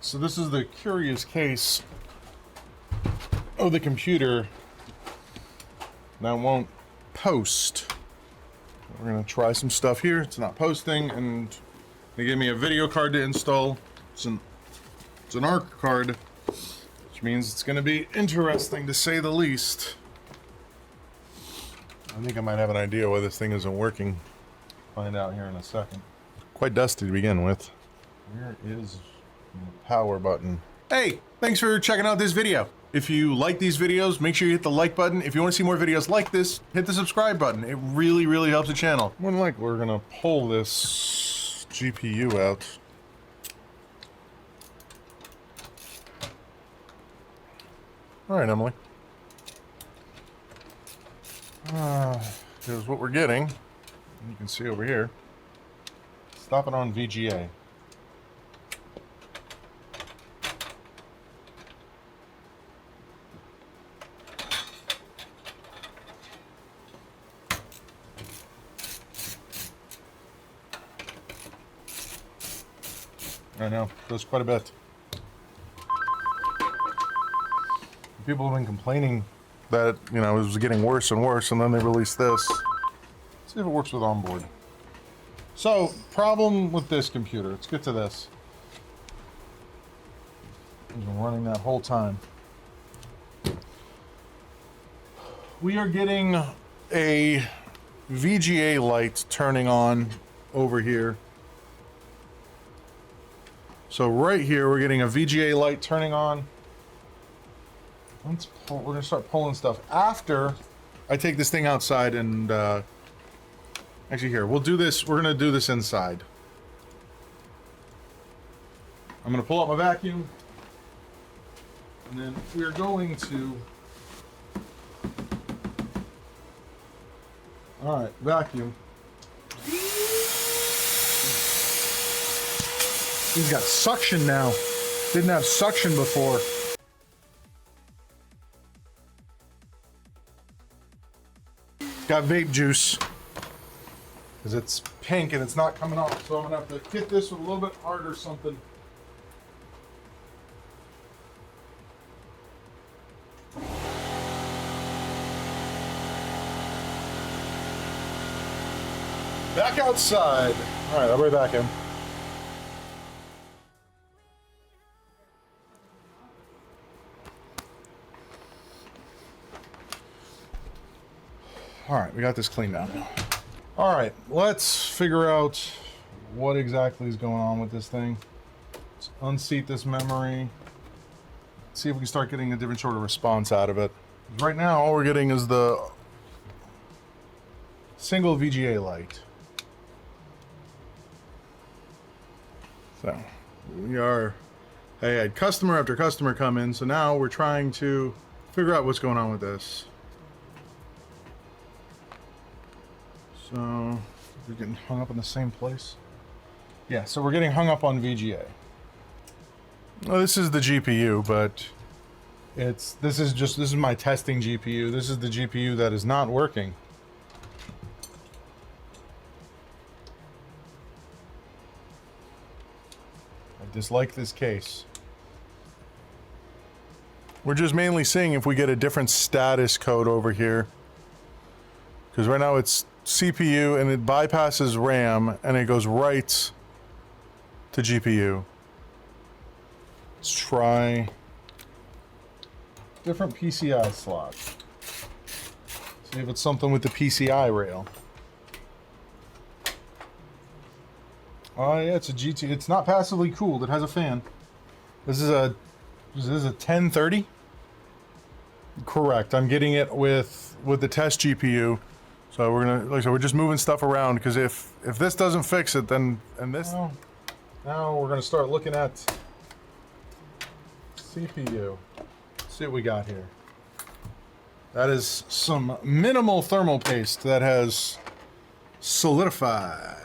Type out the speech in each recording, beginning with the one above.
So this is the curious case of the computer that won't post. We're gonna try some stuff here. It's not posting, and they gave me a video card to install. It's an ARC card, which means it's gonna be interesting to say the least. I think I might have an idea why this thing isn't working. Find out here in a second. Quite dusty to begin with. Where is the power button? Hey, thanks for checking out this video. If you like these videos, make sure you hit the like button. If you want to see more videos like this, hit the subscribe button. It really, really helps the channel. More than likely, we're gonna pull this GPU out. All right, Emily. Here's what we're getting. You can see over here. Stop it on VGA. I know, does quite a bit. People have been complaining that, you know, it was getting worse and worse, and then they released this. Let's see if it works with onboard. So, problem with this computer. Let's get to this. It's been running that whole time. We are getting a VGA light turning on over here. So right here, we're getting a VGA light turning on. Let's pull, we're gonna start pulling stuff after I take this thing outside and, actually here, we'll do this, we're gonna do this inside. I'm gonna pull out my vacuum, and then we're going to, all right, vacuum. He's got suction now. Didn't have suction before. Got vape juice. Because it's pink and it's not coming off. So I'm gonna have to hit this with a little bit harder something. Back outside. All right, I'll be back in. All right, we got this cleaned out now. All right, let's figure out what exactly is going on with this thing. Let's unseat this memory. See if we can start getting a different sort of response out of it. Right now, all we're getting is the single VGA light. So, I had customer after customer come in, so now we're trying to figure out what's going on with this. So, we're getting hung up in the same place. Yeah, so we're getting hung up on VGA. Well, this is the GPU, but this is my testing GPU. This is the GPU that is not working. I dislike this case. We're just mainly seeing if we get a different status code over here. Because right now it's CPU and it bypasses RAM and it goes right to GPU. Let's try different PCI slot. See if it's something with the PCI rail. Oh yeah, it's a GT. It's not passively cooled. It has a fan. This is a 1030. Correct. I'm getting it with the test GPU. So we're gonna, like I said, we're just moving stuff around because if this doesn't fix it, then now we're gonna start looking at CPU. Let's see what we got here. That is some minimal thermal paste that has solidified.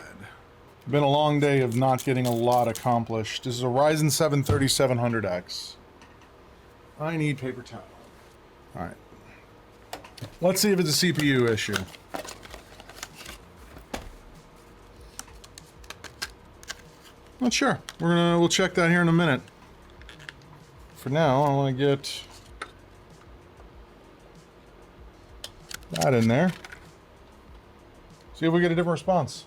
Been a long day of not getting a lot accomplished. This is a Ryzen 7 3700X. I need paper towel. All right. Let's see if it's a CPU issue. Not sure. We'll check that here in a minute. for now, I want to get that in there. See if we get a different response.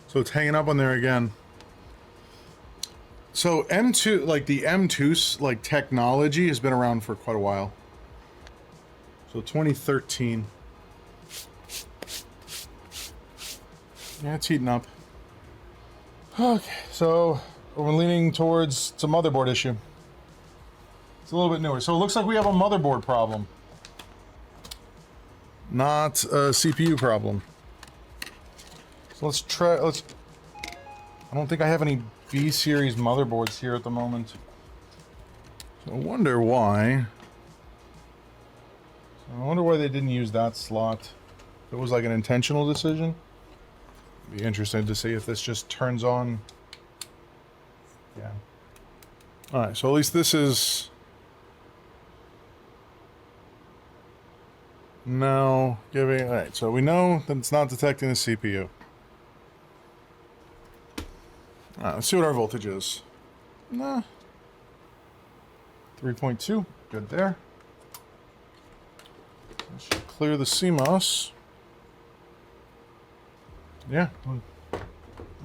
So it's hanging up on there again. So M2, like the M2 like technology has been around for quite a while. So 2013. Yeah, it's heating up. Okay, so we're leaning towards it's a motherboard issue. It's a little bit newer. So it looks like we have a motherboard problem. Not a CPU problem. So let's try, I don't think I have any B series motherboards here at the moment. So I wonder why. I wonder why they didn't use that slot. If it was like an intentional decision. Be interesting to see if this just turns on. Yeah. Alright, so at least this is now giving. Alright, so we know that it's not detecting the CPU. Alright, let's see what our voltage is. Nah. 3.2. Good there. That should clear the CMOS. Yeah.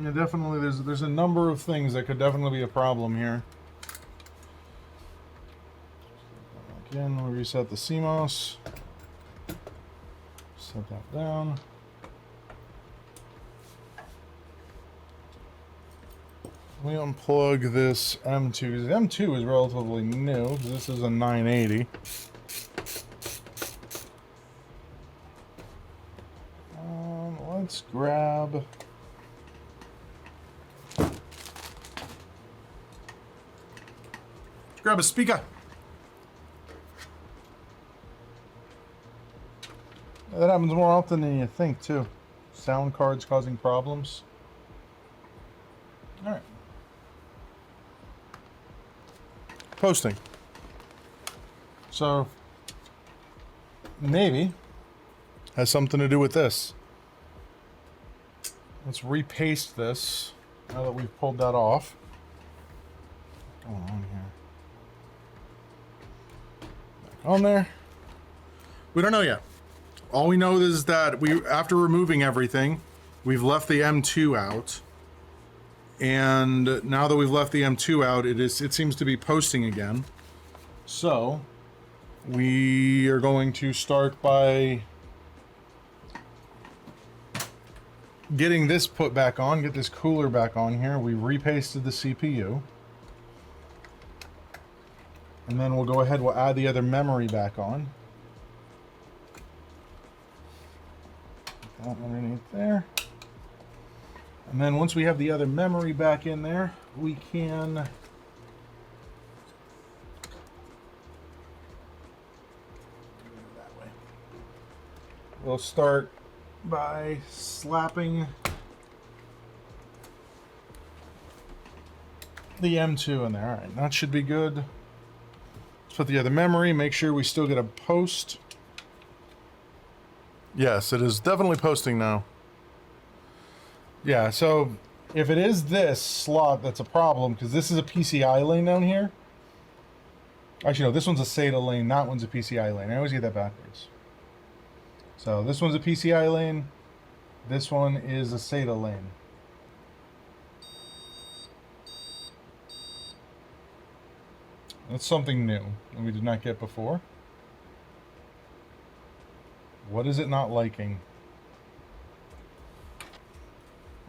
Yeah, definitely there's a number of things that could definitely be a problem here. Again, we'll reset the CMOS. Set that down. We unplug this M2. The M2 is relatively new because this is a 980. Let's grab. Let's grab a speaker. That happens more often than you think, too. Sound cards causing problems. All right. Posting. So, maybe has something to do with this. Let's repaste this now that we've pulled that off. What's going on here? Back on there. We don't know yet. All we know is that after removing everything, we've left the M2 out. And now that we've left the M2 out, it seems to be posting again. So we are going to start by getting this put back on, get this cooler back on here. We repasted the CPU. And then we'll go ahead, we'll add the other memory back on. Put that underneath there. And then once we have the other memory back in there, we can that way. We'll start by slapping the M2 in there. All right, that should be good. Let's put the other memory, make sure we still get a post. Yes, it is definitely posting now. Yeah, so if it is this slot that's a problem, because this is a PCI lane down here. Actually, no, this one's a SATA lane, that one's a PCI lane. I always get that backwards. So this one's a PCI lane, this one is a SATA lane. That's something new that we did not get before. What is it not liking?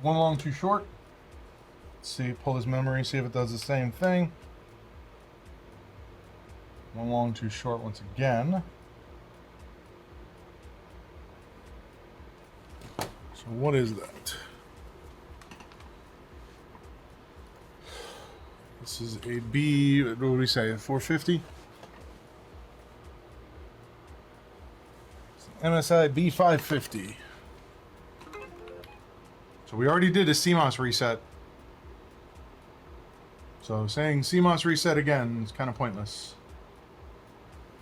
One long, too short. Let's see, pull his memory, see if it does the same thing. One long, too short once again. So what is that? This is a B, what do we say, 450? MSI B550. So we already did a CMOS reset. So saying CMOS reset again is kind of pointless.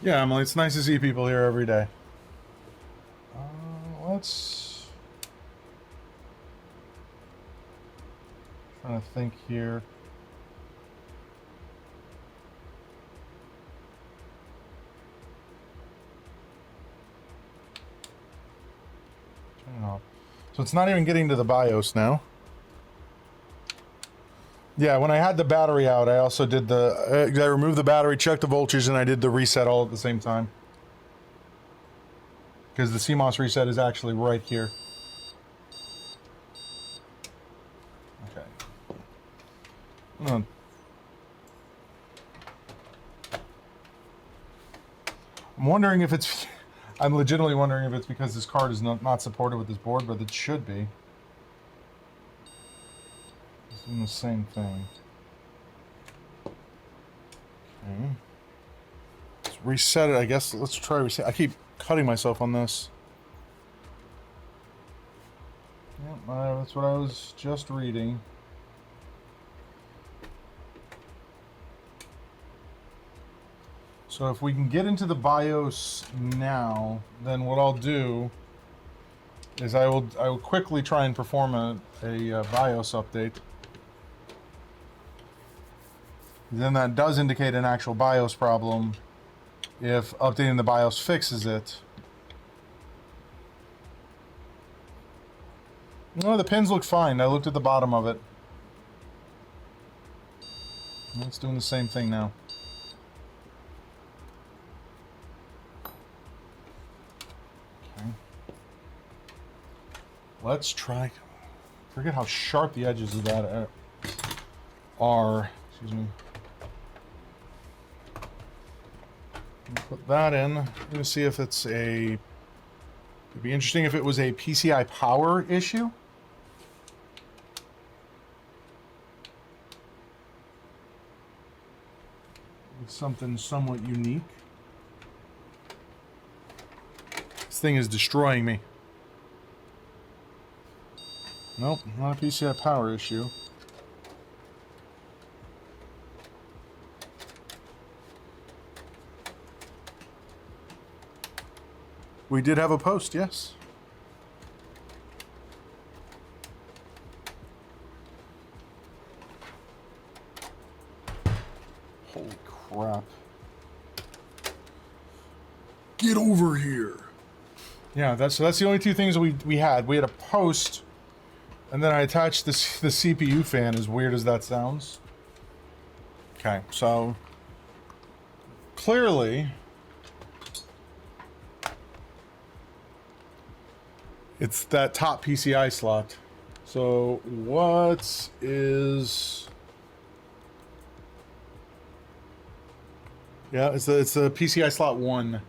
Yeah, Emily, it's nice to see people here every day. Let's... trying to think here. So it's not even getting to the BIOS now. Yeah, when I had the battery out, I also did the... I removed the battery, checked the voltage, and I did the reset all at the same time. Because the CMOS reset is actually right here. Okay. I'm wondering if it's... I'm legitimately wondering if it's because this card is not supported with this board, but it should be. It's doing the same thing. Okay. Let's reset it, I guess. Let's try reset. I keep cutting myself on this. Yep, that's what I was just reading. So if we can get into the BIOS now, then what I'll do is I will quickly try and perform a BIOS update. Then that does indicate an actual BIOS problem. If updating the BIOS fixes it. No, the pins look fine. I looked at the bottom of it. It's doing the same thing now. Okay. Let's try... Forget how sharp the edges of that are. Excuse me. Put that in. I'm going to see if it's a... It'd be interesting if it was a PCI power issue. It's something somewhat unique. This thing is destroying me. Nope, not a PCI power issue. We did have a post, yes. Holy crap. Get over here. Yeah, that's the only two things we had. We had a post, and then I attached the CPU fan, as weird as that sounds. Okay, so clearly it's that top PCI slot. So what is... Yeah, it's the PCI slot 1.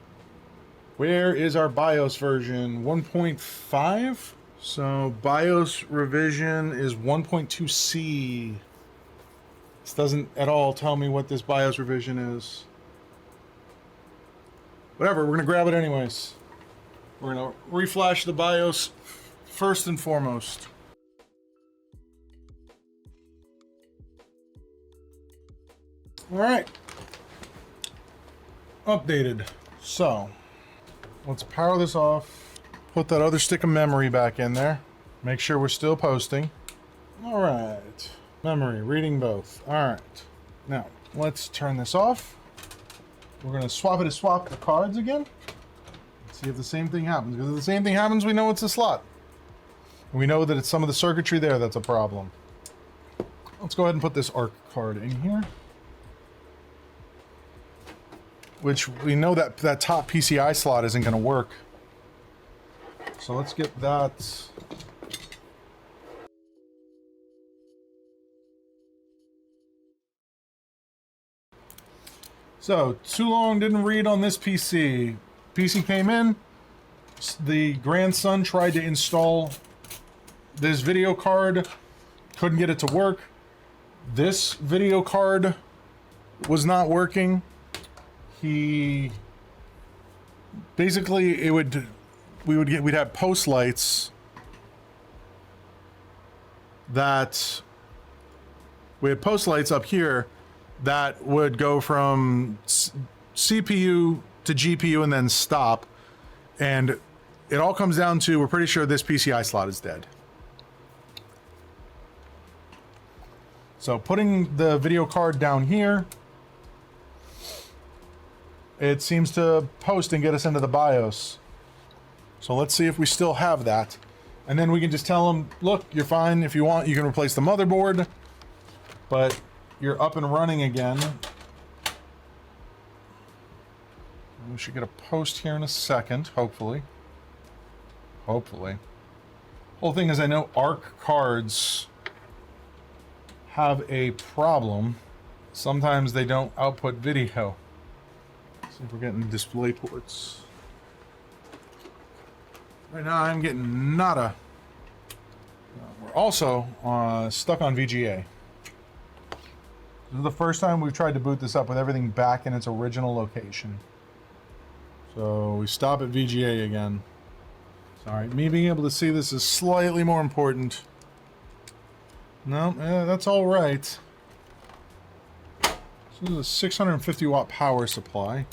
Where is our BIOS version? 1.5? So BIOS revision is 1.2C. This doesn't at all tell me what this BIOS revision is. Whatever, we're gonna grab it anyways. We're gonna reflash the BIOS first and foremost. All right. Updated. So, let's power this off. Put that other stick of memory back in there. Make sure we're still posting. All right. Memory, reading both. All right. Now, let's turn this off. We're gonna swap the cards again. See if the same thing happens. Because if the same thing happens, we know it's a slot. And we know that it's some of the circuitry there that's a problem. Let's go ahead and put this ARC card in here. Which we know that that top PCI slot isn't going to work. So let's get that. So, too long didn't read on this PC. PC came in. The grandson tried to install this video card. Couldn't get it to work. This video card was not working. He basically we'd have post lights that we had post lights up here that would go from CPU to GPU and then stop, and it all comes down to we're pretty sure this PCI slot is dead. So putting the video card down here, it seems to post and get us into the BIOS. So let's see if we still have that. And then we can just tell them, look, you're fine. If you want, you can replace the motherboard, but you're up and running again. We should get a post here in a second, hopefully. Hopefully. Whole thing is, I know ARC cards have a problem. Sometimes they don't output video. Let's see if we're getting display ports. Right now I'm getting nada. We're also stuck on VGA. This is the first time we've tried to boot this up with everything back in its original location. So we stop at VGA again. Sorry, me being able to see this is slightly more important. No, that's all right. So this is a 650 watt power supply.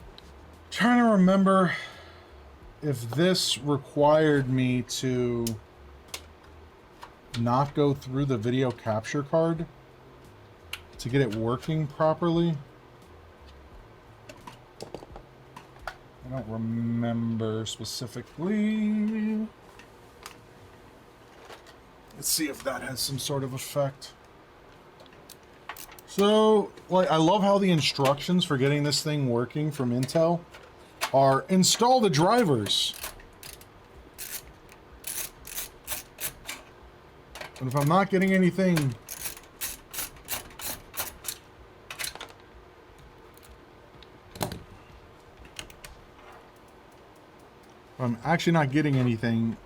Trying to remember if this required me to not go through the video capture card to get it working properly. I don't remember specifically. Let's see if that has some sort of effect. So, like, I love how the instructions for getting this thing working from Intel are install the drivers. But if I'm not getting anything, if I'm actually not getting anything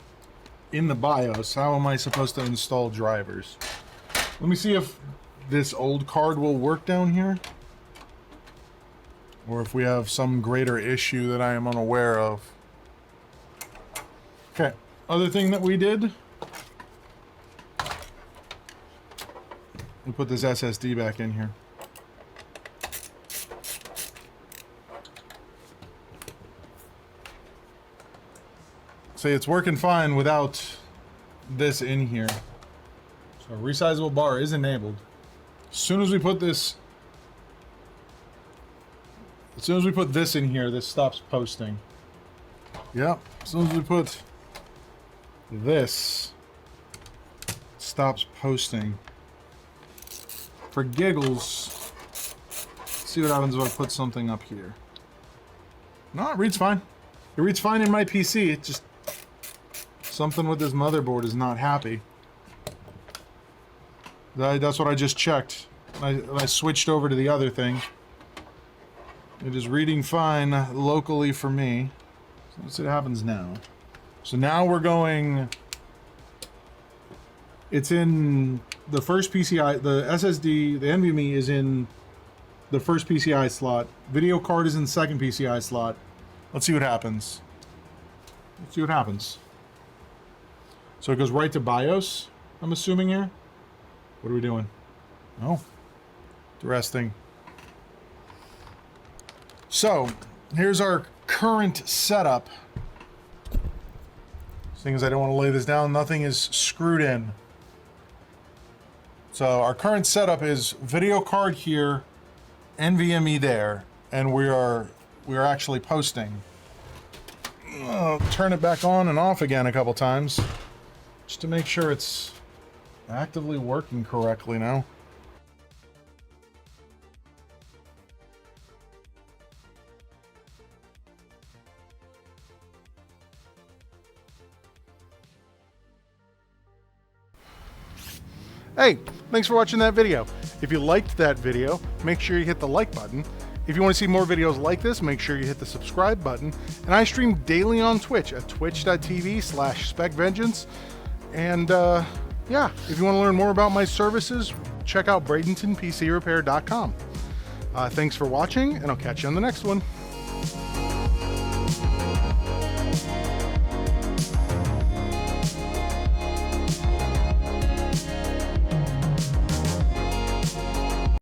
in the BIOS, how am I supposed to install drivers? Let me see if this old card will work down here, or if we have some greater issue that I am unaware of. Okay, other thing that we did, we put this SSD back in here. See, it's working fine without this in here. So resizable bar is enabled. As soon as we put this in here, this stops posting. Yep, as soon as we put this, it stops posting. For giggles, let's see what happens if I put something up here. No, it reads fine. It reads fine in my PC. It just, something with this motherboard is not happy. That's what I just checked. I switched over to the other thing. It is reading fine locally for me. So let's see what happens now. So now we're going... It's in the first PCI, the SSD, the NVMe is in the first PCI slot. Video card is in the second PCI slot. Let's see what happens. Let's see what happens. So it goes right to BIOS, I'm assuming here. What are we doing? Oh, interesting. So, here's our current setup. Seeing as I don't want to lay this down, nothing is screwed in. So our current setup is video card here, NVMe there, and we are actually posting. I'll turn it back on and off again a couple times, just to make sure it's actively working correctly now. Hey, thanks for watching that video. If you liked that video, make sure you hit the like button. If you want to see more videos like this, make sure you hit the subscribe button. And I stream daily on Twitch at twitch.tv/SpecVengeance. And yeah, if you want to learn more about my services, check out Bradenton PC Repair.com. Thanks for watching, and I'll catch you on the next one.